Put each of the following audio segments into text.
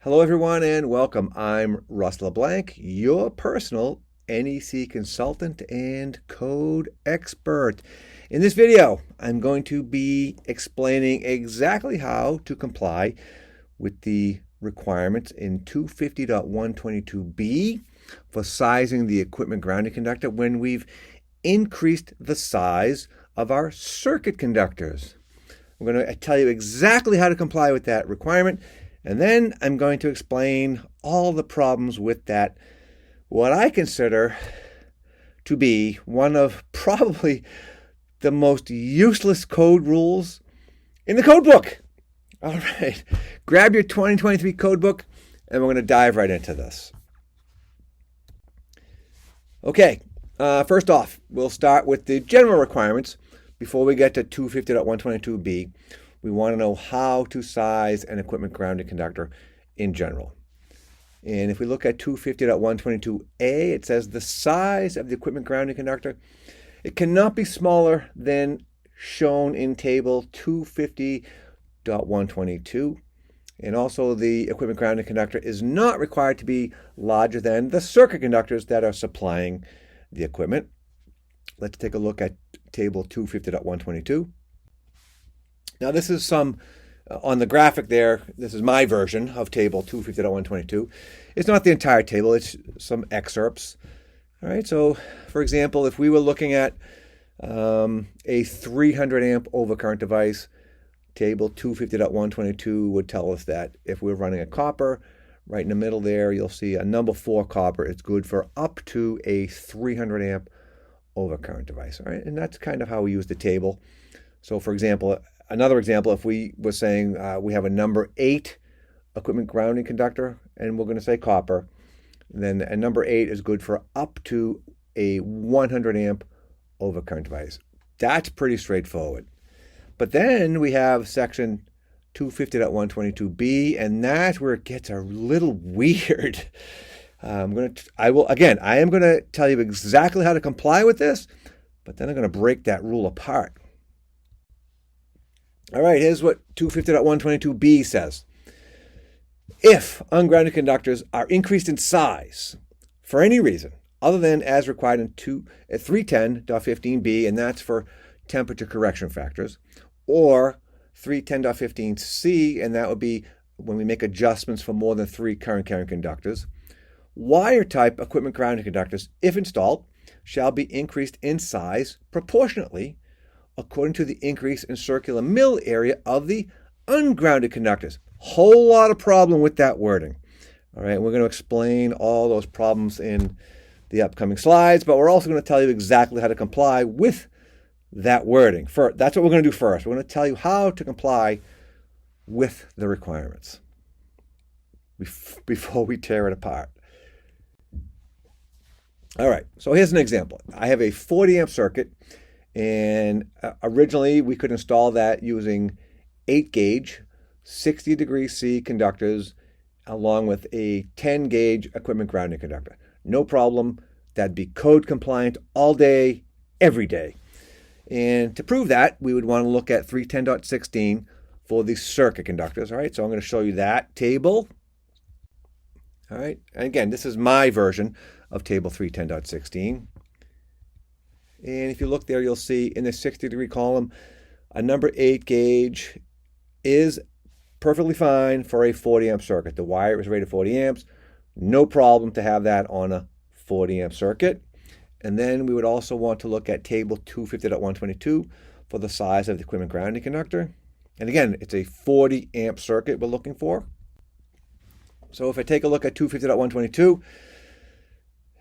Hello, everyone, and welcome. I'm Russ LeBlanc, your personal NEC consultant and code expert. In this video, I'm going to be explaining exactly how to comply with the requirements in 250.122b for sizing the equipment grounding conductor when we've increased the size of our circuit conductors. I'm going to tell you exactly how to comply with that requirement. And then I'm going to explain all the problems with that, what I consider to be one of probably the most useless code rules in the code book. All right, grab your 2023 code book, and we're going to dive right into this. Okay, first off, we'll start with the general requirements before we get to 250.122b. We want to know how to size an equipment grounding conductor in general. And if we look at 250.122a, it says the size of the equipment grounding conductor, it cannot be smaller than shown in table 250.122. And also the equipment grounding conductor is not required to be larger than the circuit conductors that are supplying the equipment. Let's take a look at table 250.122. Now this is some, on the graphic there, this is my version of table 250.122. It's not the entire table, it's some excerpts. All right, so for example, if we were looking at a 300 amp overcurrent device, table 250.122 would tell us that if we're running a copper, right in the middle there, you'll see a number 4 copper. It's good for up to a 300 amp overcurrent device. All right, and that's kind of how we use the table. So for example, another example, if we were saying we have a number 8 equipment grounding conductor, and we're going to say copper, then a number 8 is good for up to a 100 amp overcurrent device. That's pretty straightforward. But then we have section 250.122b, and that's where it gets a little weird. I am going to tell you exactly how to comply with this, but then I'm going to break that rule apart. All right, here's what 250.122b says. If ungrounded conductors are increased in size for any reason other than as required in 310.15b, and that's for temperature correction factors, or 310.15c, and that would be when we make adjustments for more than 3 current carrying conductors, wire type equipment grounding conductors, if installed, shall be increased in size proportionately according to the increase in circular mill area of the ungrounded conductors. Whole lot of problem with that wording. All right, we're going to explain all those problems in the upcoming slides, but we're also going to tell you exactly how to comply with that wording. That's what we're going to do first. We're going to tell you how to comply with the requirements before we tear it apart. All right, so here's an example. I have a 40 amp circuit, and originally we could install that using 8 gauge, 60 degree C conductors along with a 10 gauge equipment grounding conductor. No problem. That'd be code compliant all day, every day. And to prove that, we would want to look at 310.16 for the circuit conductors. All right, so I'm going to show you that table. All right, and again, this is my version of table 310.16. And if you look there, you'll see in the 60 degree column, a number 8 gauge is perfectly fine for a 40 amp circuit. The wire is rated 40 amps. No problem to have that on a 40 amp circuit. And then we would also want to look at table 250.122 for the size of the equipment grounding conductor. And again, it's a 40 amp circuit we're looking for. So if I take a look at 250.122,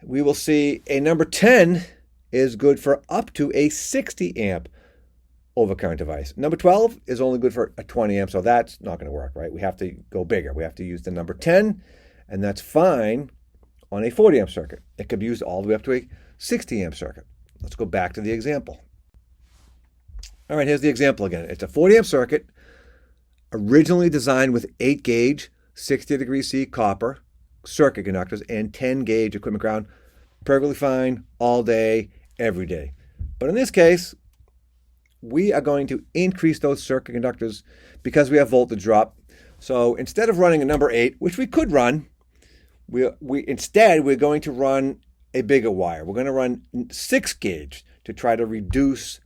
we will see a number 10 is good for up to a 60 amp overcurrent device. Number 12 is only good for a 20 amp, so that's not going to work, right? We have to go bigger. We have to use the number 10, and that's fine on a 40 amp circuit. It could be used all the way up to a 60 amp circuit. Let's go back to the example. All right, here's the example again. It's a 40 amp circuit, originally designed with 8 gauge, 60 degree C copper circuit conductors and 10 gauge equipment ground. Perfectly fine all day, every day. But in this case, we are going to increase those circuit conductors because we have voltage drop. So instead of running a number 8, which we could run, we're going to run a bigger wire. We're going to run 6 gauge to try to reduce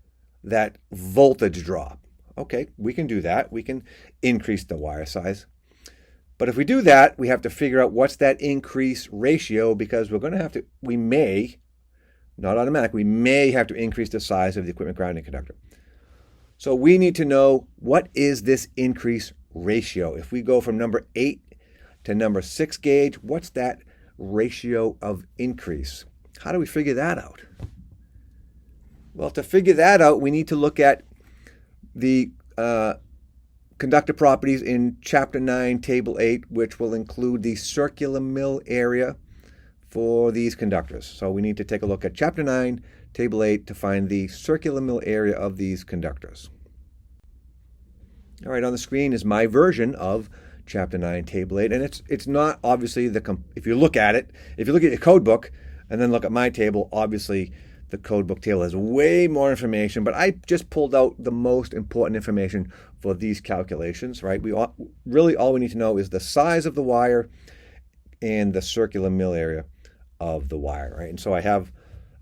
that voltage drop. Okay, we can do that. We can increase the wire size. But if we do that, we have to figure out what's that increase ratio, because we may, not automatic, we may have to increase the size of the equipment grounding conductor. So we need to know, what is this increase ratio? If we go from number 8 to number 6 gauge, what's that ratio of increase? How do we figure that out? Well, to figure that out, we need to look at the conductor properties in Chapter 9, Table 8, which will include the circular mill area for these conductors. So we need to take a look at Chapter 9, Table 8 to find the circular mill area of these conductors. All right, on the screen is my version of Chapter 9, Table 8, and it's not obviously if you look at your code book and then look at my table, obviously the code book table has way more information, but I just pulled out the most important information for these calculations, right? Really all we need to know is the size of the wire and the circular mill area of the wire, right? And so I have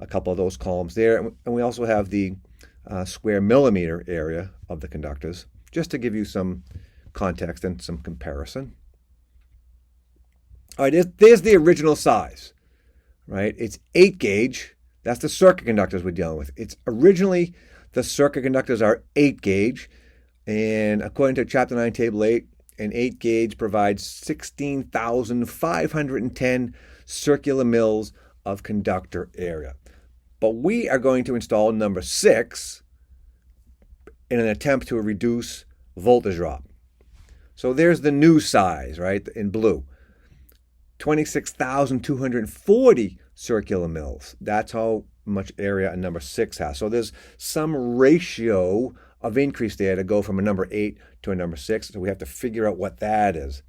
a couple of those columns there, and we also have the square millimeter area of the conductors, just to give you some context and some comparison. All right, there's the original size, right? It's 8 gauge. That's the circuit conductors we're dealing with. It's originally, the circuit conductors are 8 gauge, and according to Chapter 9, Table 8, an 8 gauge provides 16,510 circular mils of conductor area. But we are going to install number 6 in an attempt to reduce voltage drop. So there's the new size, right, in blue. 26,240 circular mils. That's how much area a number 6 has. So there's some ratio of increase there to go from a number 8 to a number 6. So we have to figure out what that is.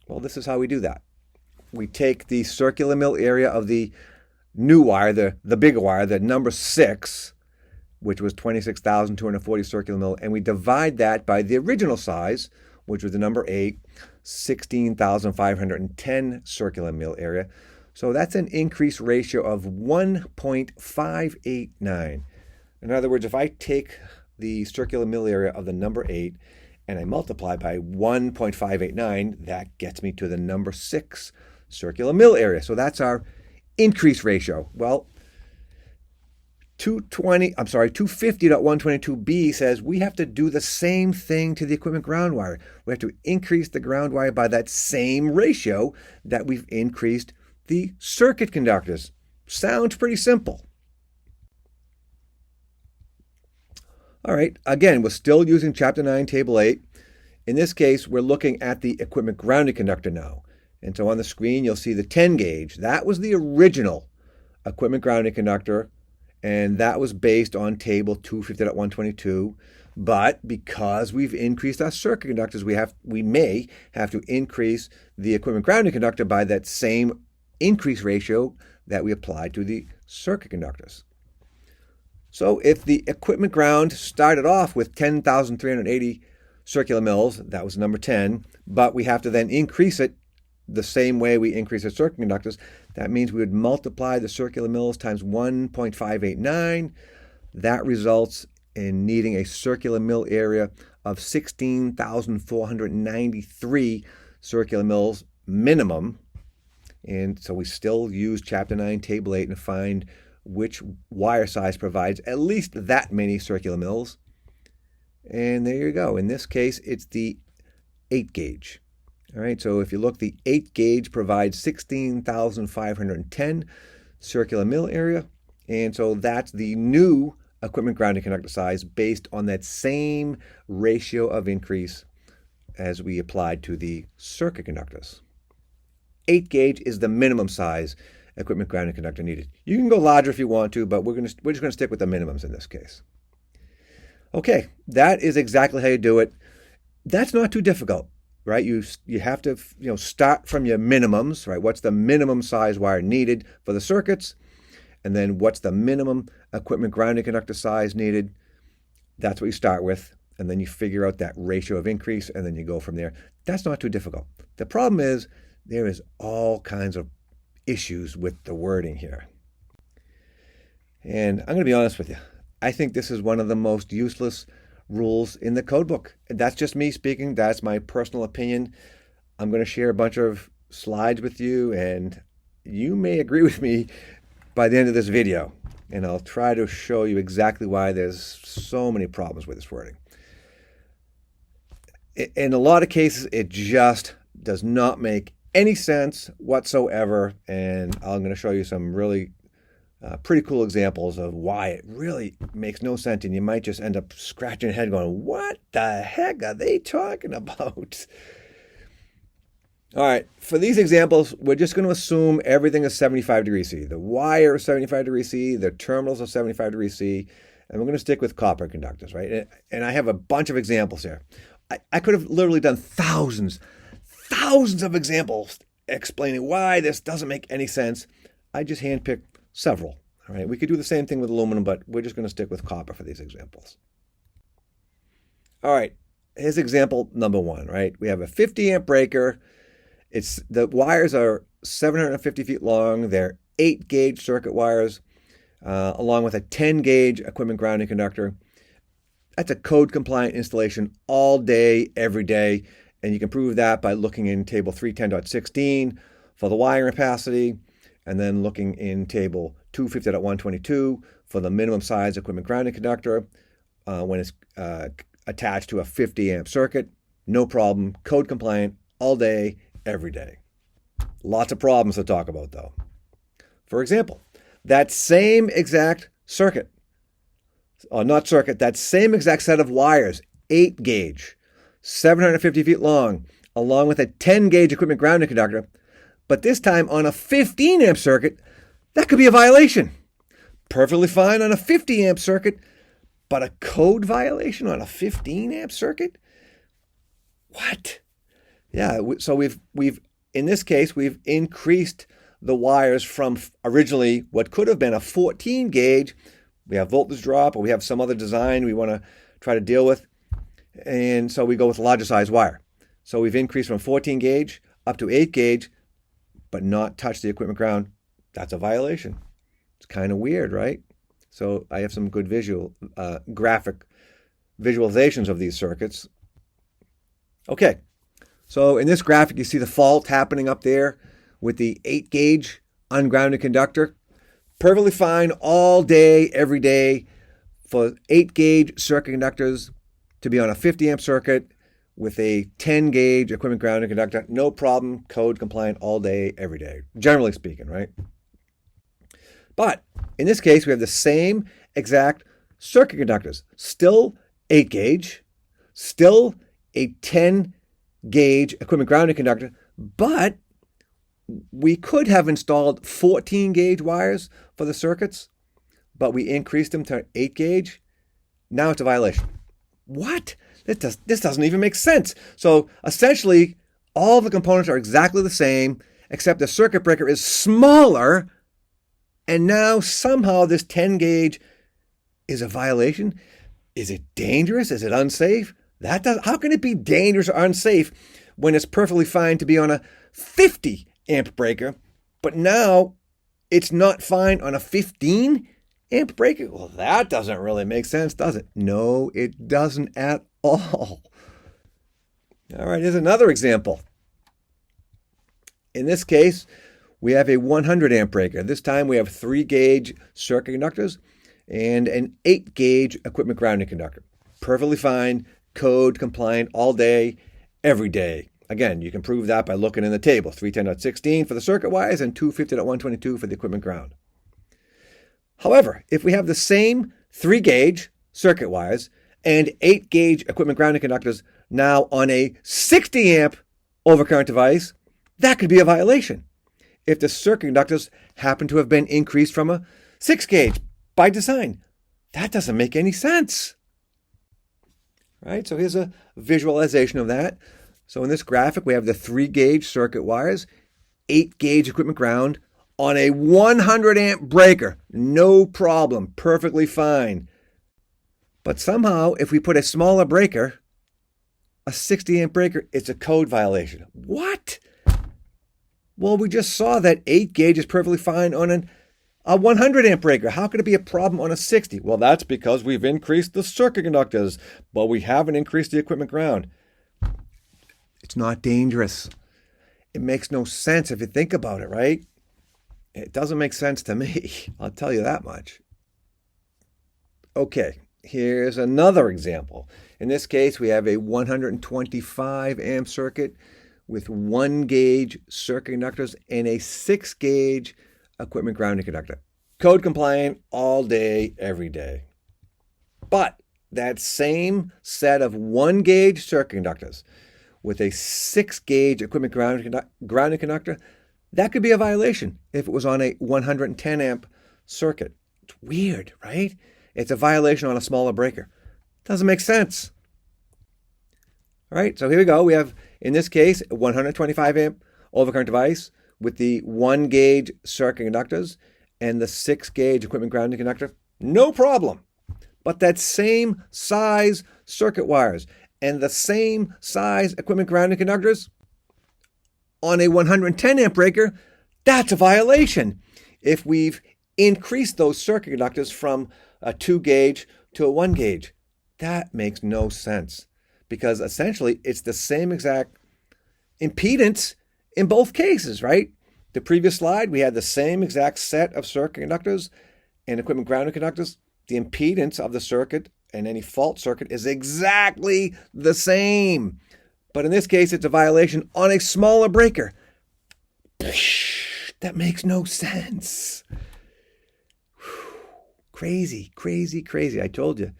Well, this is how we do that. We take the circular mill area of the new wire, the bigger wire, the number 6, which was 26,240 circular mil, and we divide that by the original size, which was the number 8, 16,510 circular mil area. So that's an increase ratio of 1.589. In other words, if I take the circular mill area of the number 8 and I multiply by 1.589, that gets me to the number 6 circular mill area. So that's our increase ratio. Well, 250.122b says we have to do the same thing to the equipment ground wire. We have to increase the ground wire by that same ratio that we've increased the circuit conductors. Sounds pretty simple. All right, again, we're still using Chapter 9, Table 8. In this case, we're looking at the equipment grounding conductor now. And so on the screen, you'll see the 10 gauge. That was the original equipment grounding conductor, and that was based on Table 250.122. But because we've increased our circuit conductors, we may have to increase the equipment grounding conductor by that same increase ratio that we applied to the circuit conductors. So if the equipment ground started off with 10,380 circular mils, that was number 10, but we have to then increase it the same way we increase the circuit conductors, that means we would multiply the circular mils times 1.589. That results in needing a circular mill area of 16,493 circular mils minimum. And so we still use Chapter 9, Table 8 and find which wire size provides at least that many circular mils. And there you go. In this case, it's the 8 gauge. All right, so if you look, the 8 gauge provides 16,510 circular mill area. And so that's the new equipment grounding conductor size based on that same ratio of increase as we applied to the circuit conductors. 8 gauge is the minimum size equipment grounding conductor needed. You can go larger if you want to, but we're just going to stick with the minimums in this case. Okay, that is exactly how you do it. That's not too difficult, right? You have to start from your minimums, right? What's the minimum size wire needed for the circuits? And then what's the minimum equipment grounding conductor size needed? That's what you start with. and then you figure out that ratio of increase, and then you go from there. That's not too difficult. The problem is there is all kinds of issues with the wording here. And I'm going to be honest with you. I think this is one of the most useless rules in the code book. That's just me speaking. That's my personal opinion. I'm going to share a bunch of slides with you, and you may agree with me by the end of this video. And I'll try to show you exactly why there's so many problems with this wording. In a lot of cases, it just does not make any sense whatsoever. And I'm going to show you some really pretty cool examples of why it really makes no sense. And you might just end up scratching your head going, what the heck are they talking about? All right, for these examples, we're just going to assume everything is 75 degrees C. The wire is 75 degrees C, the terminals are 75 degrees C, and we're going to stick with copper conductors, right? And I have a bunch of examples here. I could have literally done thousands of examples explaining why this doesn't make any sense. I just handpicked several, all right? We could do the same thing with aluminum, but we're just going to stick with copper for these examples. All right, here's example number one, right? We have a 50 amp breaker. The wires are 750 feet long. They're 8-gauge circuit wires, along with a 10-gauge equipment grounding conductor. That's a code-compliant installation all day, every day. And you can prove that by looking in table 310.16 for the wiring capacity, and then looking in table 250.122 for the minimum size equipment grounding conductor when it's attached to a 50 amp circuit. No problem, code-compliant all day, every day. Lots of problems to talk about, though. For example, that same exact circuit, that same exact set of wires, 8-gauge, 750 feet long, along with a 10-gauge equipment grounding conductor, but this time on a 15 amp circuit, that could be a violation. Perfectly fine on a 50 amp circuit, but a code violation on a 15 amp circuit? What? Yeah, so we've in this case, we've increased the wires from originally what could have been a 14 gauge. We have voltage drop, or we have some other design we want to try to deal with. And so we go with a larger size wire. So we've increased from 14 gauge up to 8 gauge, but not touch the equipment ground. That's a violation. It's kind of weird, right? So I have some good graphic visualizations of these circuits. Okay. So in this graphic, you see the fault happening up there with the 8-gauge ungrounded conductor. Perfectly fine all day, every day for 8-gauge circuit conductors to be on a 50 amp circuit with a 10-gauge equipment grounded conductor. No problem, code compliant all day, every day, generally speaking, right? But in this case, we have the same exact circuit conductors. Still 8-gauge, still a 10-gauge equipment grounding conductor, but we could have installed 14-gauge wires for the circuits, but we increased them to 8-gauge. Now it's a violation. What? This doesn't even make sense. So essentially, all the components are exactly the same, except the circuit breaker is smaller, and now somehow this 10-gauge is a violation. Is it dangerous? Is it unsafe? How can it be dangerous or unsafe when it's perfectly fine to be on a 50 amp breaker, but now it's not fine on a 15 amp breaker? Well, that doesn't really make sense, does it? No, it doesn't at all. All right, here's another example. In this case, we have a 100 amp breaker. This time we have 3-gauge circuit conductors and an 8-gauge equipment grounding conductor. Perfectly fine, code compliant all day, every day. Again, you can prove that by looking in the table, 310.16 for the circuit wires and 250.122 for the equipment ground. However, if we have the same 3-gauge circuit wires and 8-gauge equipment grounding conductors now on a 60 amp overcurrent device, that could be a violation if the circuit conductors happen to have been increased from a 6-gauge by design. That doesn't make any sense. Right? So here's a visualization of that. So in this graphic, we have the 3-gauge circuit wires, 8-gauge equipment ground on a 100 amp breaker. No problem, perfectly fine. But somehow, if we put a smaller breaker, a 60 amp breaker, it's a code violation. What? Well, we just saw that 8 gauge is perfectly fine on a 100 amp breaker. How could it be a problem on a 60? Well, that's because we've increased the circuit conductors, but we haven't increased the equipment ground. It's not dangerous. It makes no sense if you think about it, right? It doesn't make sense to me. I'll tell you that much. Okay, here's another example. In this case, we have a 125 amp circuit with 1 gauge circuit conductors and a 6 gauge equipment grounding conductor. Code compliant all day, every day. But that same set of 1 gauge circuit conductors with a 6 gauge equipment grounding conductor, that could be a violation if it was on a 110 amp circuit. It's weird, right? It's a violation on a smaller breaker. Doesn't make sense. All right, so here we go. We have, in this case, a 125 amp overcurrent device with the 1 gauge circuit conductors and the 6 gauge equipment grounding conductor. No problem. But that same size circuit wires and the same size equipment grounding conductors on a 110 amp breaker, that's a violation. If we've increased those circuit conductors from a 2 gauge to a 1 gauge, that makes no sense because essentially it's the same exact impedance in both cases, right? The previous slide, we had the same exact set of circuit conductors and equipment grounding conductors. The impedance of the circuit and any fault circuit is exactly the same. But in this case, it's a violation on a smaller breaker. That makes no sense. Crazy, crazy, crazy. I told you.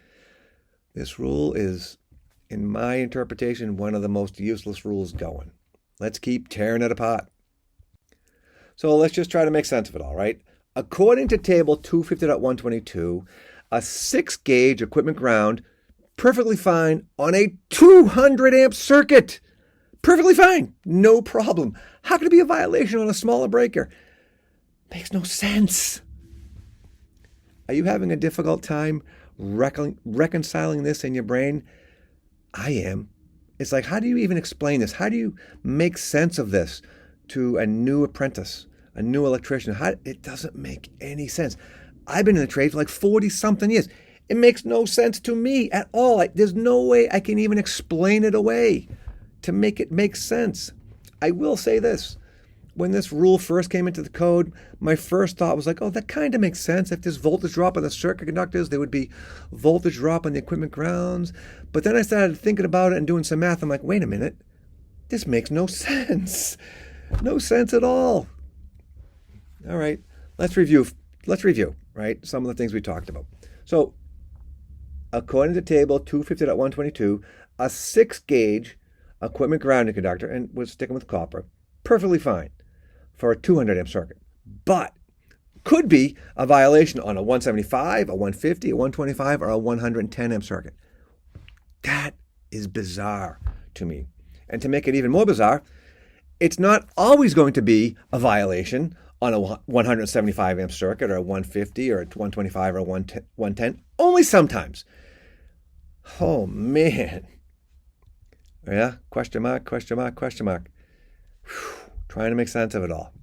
This rule is, in my interpretation, one of the most useless rules going. Let's keep tearing it apart. So let's just try to make sense of it all, right? According to table 250.122, a 6 gauge equipment ground, perfectly fine on a 200 amp circuit. Perfectly fine. No problem. How could it be a violation on a smaller breaker? Makes no sense. Are you having a difficult time reconciling this in your brain? I am. It's like, how do you even explain this? How do you make sense of this to a new apprentice, a new electrician? It doesn't make any sense. I've been in the trade for like 40-something years. It makes no sense to me at all. There's no way I can even explain it away to make it make sense. I will say this. When this rule first came into the code, my first thought was like, oh, that kind of makes sense. If there's voltage drop on the circuit conductors, there would be voltage drop on the equipment grounds. But then I started thinking about it and doing some math. I'm like, wait a minute. This makes no sense. No sense at all. All right, let's review, right, some of the things we talked about. So, according to table 250.122, a 6 gauge equipment grounding conductor, and we're sticking with copper, perfectly fine for a 200 amp circuit, but could be a violation on a 175, a 150, a 125, or a 110 amp circuit. That is bizarre to me. And to make it even more bizarre, it's not always going to be a violation on a 175 amp circuit or a 150 or a 125 or a 110, only sometimes. Oh, man. Yeah, question mark, question mark, question mark. Whew. Trying to make sense of it all.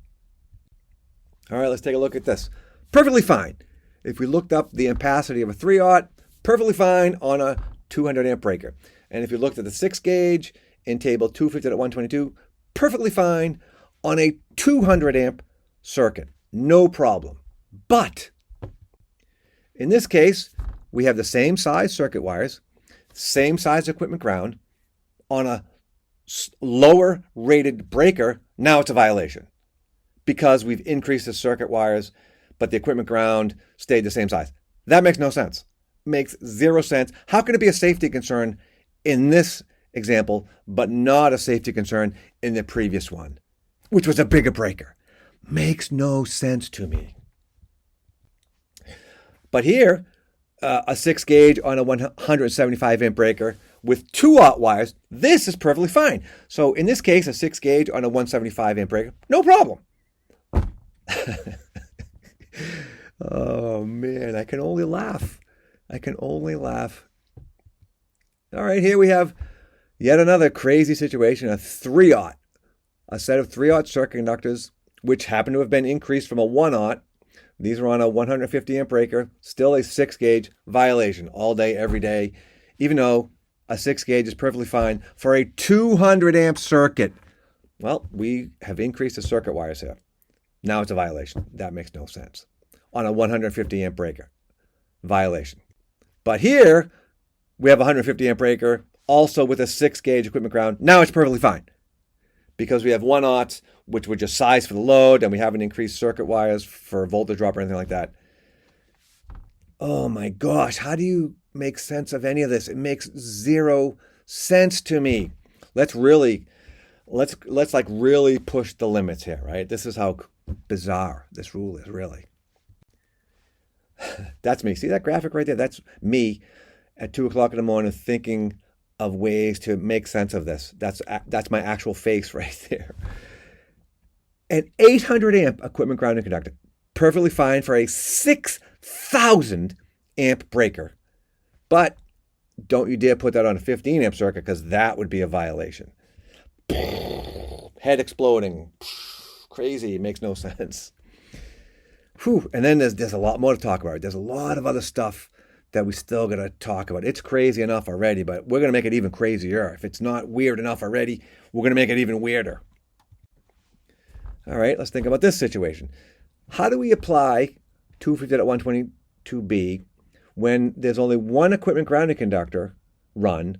All right, let's take a look at this. Perfectly fine. If we looked up the ampacity of a 3/0, perfectly fine on a 200 amp breaker. And if you looked at the 6 gauge in table 250.122, perfectly fine on a 200 amp circuit. No problem. But in this case, we have the same size circuit wires, same size equipment ground on a lower rated breaker. Now it's a violation because we've increased the circuit wires, but the equipment ground stayed the same size. That makes no sense. Makes zero sense. How can it be a safety concern in this example, but not a safety concern in the previous one, which was a bigger breaker? Makes no sense to me. But here, a 6 gauge on a 175 amp breaker with 2/0 wires, this is perfectly fine. So in this case, a 6 gauge on a 175 amp breaker, no problem. Oh man, I can only laugh. I can only laugh All right, here we have yet another crazy situation, a 3/0, a set of 3/0 circuit conductors, which happen to have been increased from a 1/0. These are on a 150 amp breaker, still a 6 gauge violation all day, every day, even though a 6 gauge is perfectly fine for a 200 amp circuit. Well, we have increased the circuit wires here. Now it's a violation. That makes no sense. On a 150 amp breaker, violation. But here, we have a 150 amp breaker, also with a 6 gauge equipment ground. Now it's perfectly fine because we have 1/0s, which were just sized for the load, and we haven't increased circuit wires for voltage drop or anything like that. Oh my gosh, how do you make sense of any of this? It makes zero sense to me. Let's like really push the limits here, right? This is how bizarre this rule is, really. That's me. See that graphic right there? That's me at 2 o'clock in the morning thinking of ways to make sense of this. That's my actual face right there. An 800 amp equipment grounding conductor, perfectly fine for a 6,000 amp breaker. But don't you dare put that on a 15 amp circuit because that would be a violation. Head exploding. Crazy. It makes no sense. Whew. And then there's a lot more to talk about. There's a lot of other stuff that we still got to talk about. It's crazy enough already, but we're going to make it even crazier. If it's not weird enough already, we're going to make it even weirder. All right, let's think about this situation. How do we apply 250.122b when there's only one equipment grounding conductor run,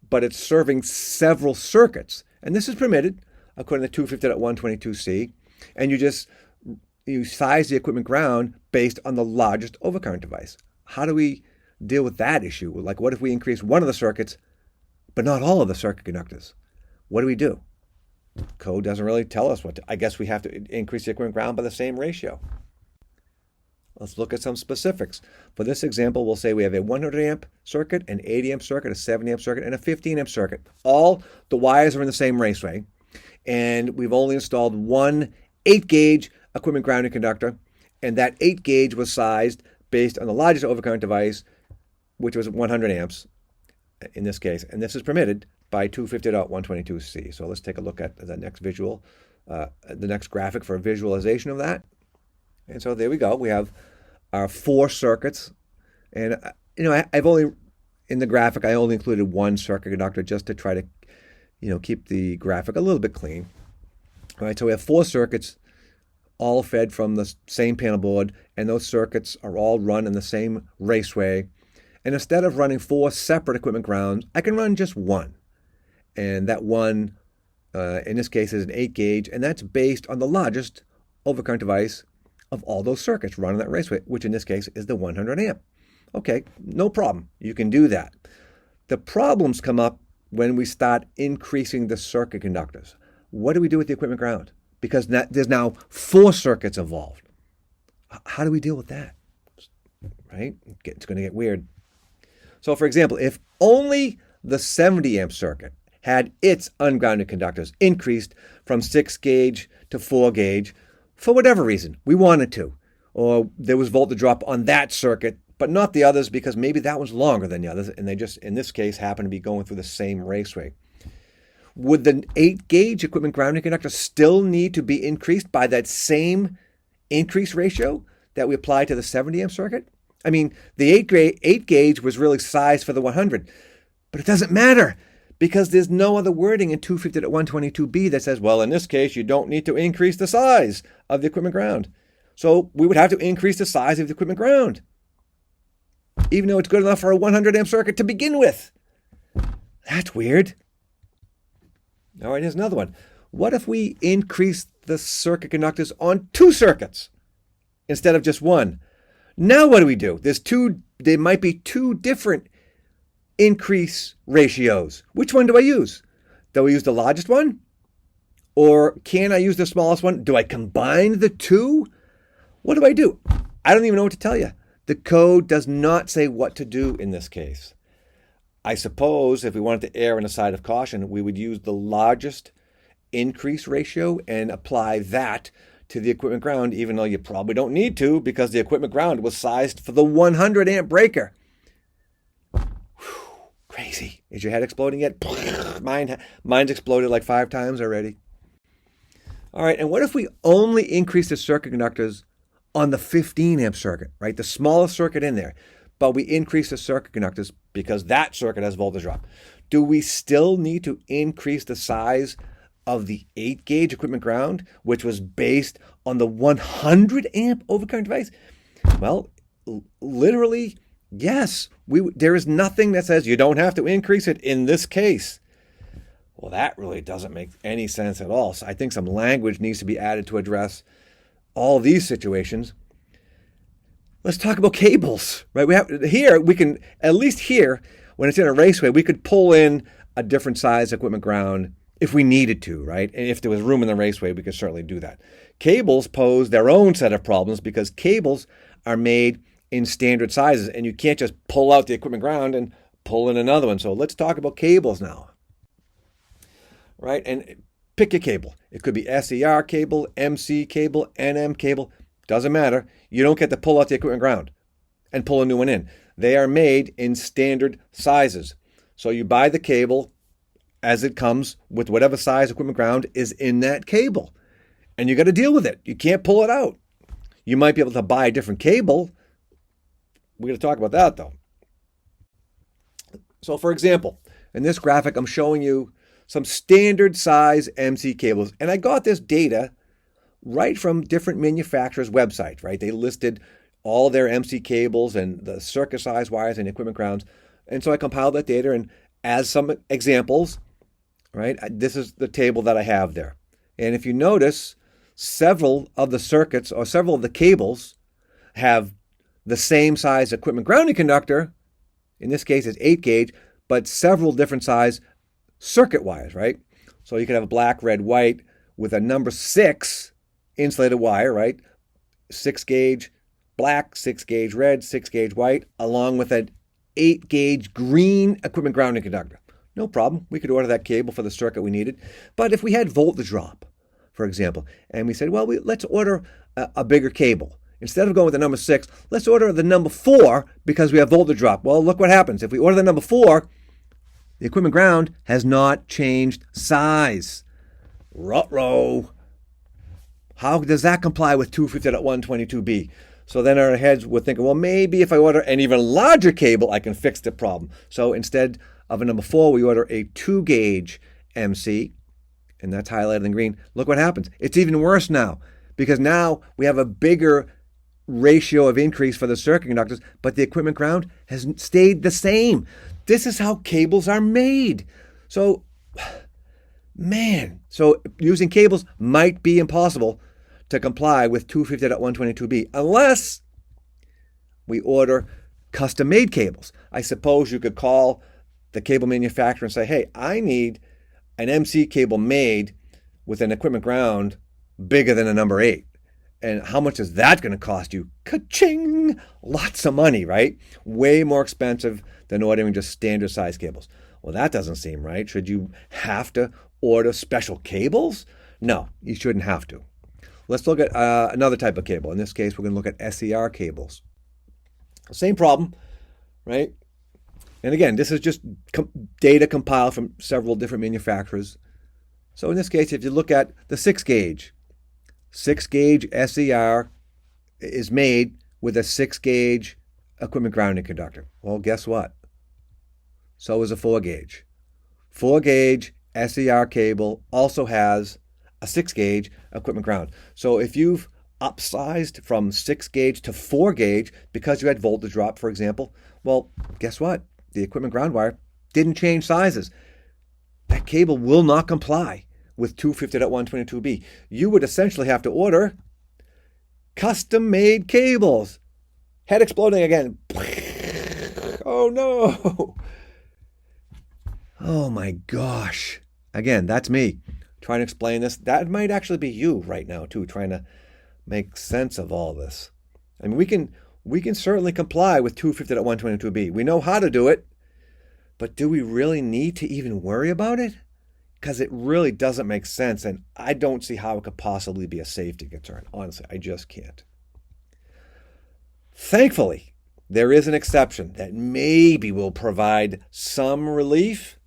but it's serving several circuits? And this is permitted according to 250.122c, and you size the equipment ground based on the largest overcurrent device. How do we deal with that issue? Like, what if we increase one of the circuits, but not all of the circuit conductors? What do we do? Code doesn't really tell us what to. I guess we have to increase the equipment ground by the same ratio. Let's look at some specifics. For this example, we'll say we have a 100 amp circuit, an 80 amp circuit, a 70 amp circuit, and a 15 amp circuit. All the wires are in the same raceway, and we've only installed one 8 gauge equipment grounding conductor, and that 8 gauge was sized based on the largest overcurrent device, which was 100 amps in this case, and this is permitted by 250.122c. So let's take a look at the next visual, the next graphic for a visualization of that. And so there we go. We have our 4 circuits, and I've only in the graphic I only included one circuit conductor just to try to keep the graphic a little bit clean. All right, so we have 4 circuits, all fed from the same panel board, and those circuits are all run in the same raceway. And instead of running 4 separate equipment grounds, I can run just one. And that one, in this case, is an 8 gauge, and that's based on the largest overcurrent device of all those circuits running that raceway, which in this case is the 100 amp. Okay, no problem. You can do that. The problems come up when we start increasing the circuit conductors. What do we do with the equipment ground? Because there's now 4 circuits involved. How do we deal with that? Right? It's going to get weird. So, for example, if only the 70 amp circuit had its ungrounded conductors increased from 6 gauge to 4 gauge, for whatever reason, we wanted to, or there was voltage drop on that circuit, but not the others because maybe that one's longer than the others, and they just, in this case, happen to be going through the same raceway. Would the 8 gauge equipment grounding conductor still need to be increased by that same increase ratio that we apply to the 70 amp circuit? I mean, the 8 gauge was really sized for the 100, but it doesn't matter because there's no other wording in 250.122b that says, well, in this case, you don't need to increase the size of the equipment ground. So we would have to increase the size of the equipment ground, even though it's good enough for a 100 amp circuit to begin with. That's weird. All right, here's another one. What if we increase the circuit conductors on 2 circuits instead of just one? Now what do we do? There might be 2 different increase ratios. Which one do I use? Do I use the largest one? Or can I use the smallest one? Do I combine the 2? What do I do? I don't even know what to tell you. The code does not say what to do in this case. I suppose if we wanted to err on the side of caution, we would use the largest increase ratio and apply that to the equipment ground, even though you probably don't need to because the equipment ground was sized for the 100 amp breaker. Whew, Crazy. Is your head exploding yet? Mine's exploded like 5 times already. All right, and what if we only increase the circuit conductors on the 15 amp circuit, right? The smallest circuit in there, but we increase the circuit conductors because that circuit has voltage drop. Do we still need to increase the size of the 8 gauge equipment ground, which was based on the 100 amp overcurrent device? Well, literally, yes. There is nothing that says you don't have to increase it in this case. Well, that really doesn't make any sense at all. So I think some language needs to be added to address all these situations. Let's talk about cables, right? We can, at least here, when it's in a raceway, we could pull in a different size equipment ground if we needed to, right? And if there was room in the raceway, we could certainly do that. Cables pose their own set of problems because cables are made in standard sizes, and you can't just pull out the equipment ground and pull in another one. So let's talk about cables now, right? And pick your cable. It could be SER cable, MC cable, NM cable. Doesn't matter. You don't get to pull out the equipment ground and pull a new one in. They are made in standard sizes. So you buy the cable as it comes with whatever size equipment ground is in that cable. And you got to deal with it. You can't pull it out. You might be able to buy a different cable. We're going to talk about that though. So for example, in this graphic, I'm showing you some standard size MC cables. And I got this data right from different manufacturers' websites, right? They listed all their MC cables and the circuit size wires and equipment grounds. And so I compiled that data, and as some examples, right, this is the table that I have there. And if you notice, several of the circuits or several of the cables have the same size equipment grounding conductor. In this case, it's 8 gauge, but several different size circuit wires, right? So you could have a black, red, white with a number 6 insulated wire, right? 6 gauge black, 6 gauge red, 6 gauge white, along with an 8 gauge green equipment grounding conductor. No problem. We could order that cable for the circuit we needed. But if we had voltage drop, for example, and we said, well, let's order a bigger cable. Instead of going with the number 6, let's order the number 4 because we have voltage drop. Well, look what happens. If we order the number 4, the equipment ground has not changed size. Ruh-roh. How does that comply with 250.122b? So then our heads would think, well, maybe if I order an even larger cable, I can fix the problem. So instead of a number 4, we order a 2 gauge MC, and that's highlighted in green. Look what happens. It's even worse now because now we have a bigger ratio of increase for the circuit conductors, but the equipment ground has stayed the same. This is how cables are made. So, man, so using cables might be impossible to comply with 250.122b unless we order custom-made cables. I suppose you could call the cable manufacturer and say, hey, I need an MC cable made with an equipment ground bigger than a number 8. And how much is that going to cost you? Ka-ching! Lots of money, right? Way more expensive than ordering just standard size cables. Well, that doesn't seem right. Should you have to order special cables? No, you shouldn't have to. Let's look at another type of cable. In this case, we're going to look at SER cables. Same problem, right? And again, this is just data compiled from several different manufacturers. So in this case, if you look at the 6 gauge SER is made with a 6 gauge equipment grounding conductor. Well, guess what? So is a 4 gauge. 4 gauge SER cable also has a 6 gauge equipment ground. So if you've upsized from 6 gauge to 4 gauge because you had voltage drop, for example, well, guess what? The equipment ground wire didn't change sizes. That cable will not comply with 250.122b. You would essentially have to order custom-made cables. Head exploding again. Oh no. Oh my gosh. Again, that's me trying to explain this. That might actually be you right now too, trying to make sense of all this. I mean, we can certainly comply with 250.122b. We know how to do it, but do we really need to even worry about it? Because it really doesn't make sense, and I don't see how it could possibly be a safety concern. Honestly, I just can't. Thankfully, there is an exception that maybe will provide some relief.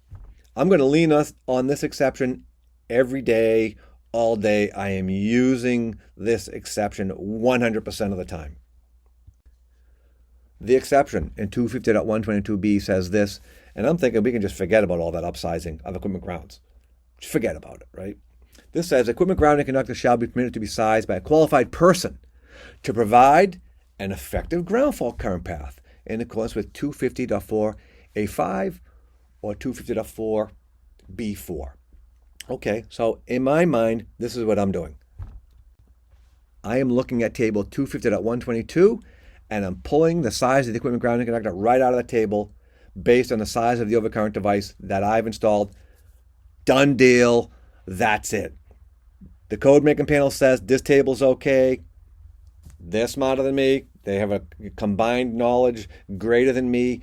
I'm going to lean on this exception every day, all day. I am using this exception 100% of the time. The exception in 250.122b says this, and I'm thinking we can just forget about all that upsizing of equipment grounds. Just forget about it, right? This says equipment grounding conductors shall be permitted to be sized by a qualified person to provide an effective ground fault current path in accordance with 250.4a5 or 250.4b4. Okay, so in my mind, this is what I'm doing. I am looking at table 250.122, and I'm pulling the size of the equipment grounding conductor right out of the table based on the size of the overcurrent device that I've installed. Done deal. That's it. The code making panel says this table's okay. They're smarter than me. They have a combined knowledge greater than me,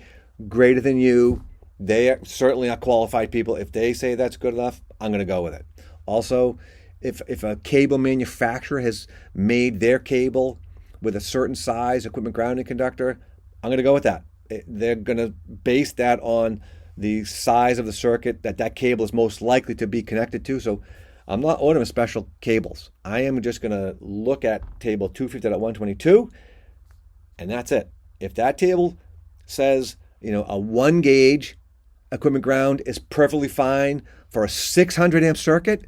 greater than you. They certainly are qualified people. If they say that's good enough, I'm going to go with it. Also, if a cable manufacturer has made their cable with a certain size equipment grounding conductor, I'm going to go with that. They're going to base that on the size of the circuit that cable is most likely to be connected to. So I'm not ordering special cables. I am just going to look at table 250.122, and that's it. If that table says, a 1 gauge equipment ground is perfectly fine for a 600 amp circuit,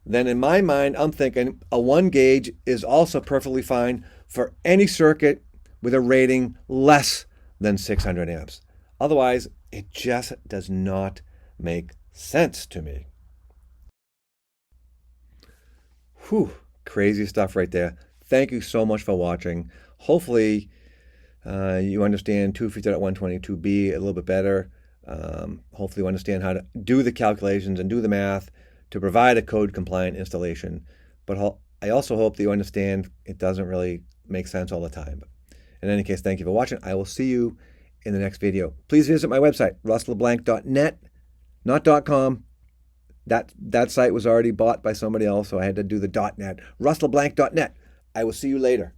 then in my mind, I'm thinking a 1 gauge is also perfectly fine for any circuit with a rating less than 600 amps. Otherwise, it just does not make sense to me. Whew, crazy stuff right there. Thank you so much for watching. Hopefully, you understand 250.122b a little bit better. Hopefully you understand how to do the calculations and do the math to provide a code-compliant installation. But I also hope that you understand it doesn't really make sense all the time. But in any case, thank you for watching. I will see you in the next video. Please visit my website, russleblanc.net, not .com. That site was already bought by somebody else, so I had to do the .net. russleblanc.net. I will see you later.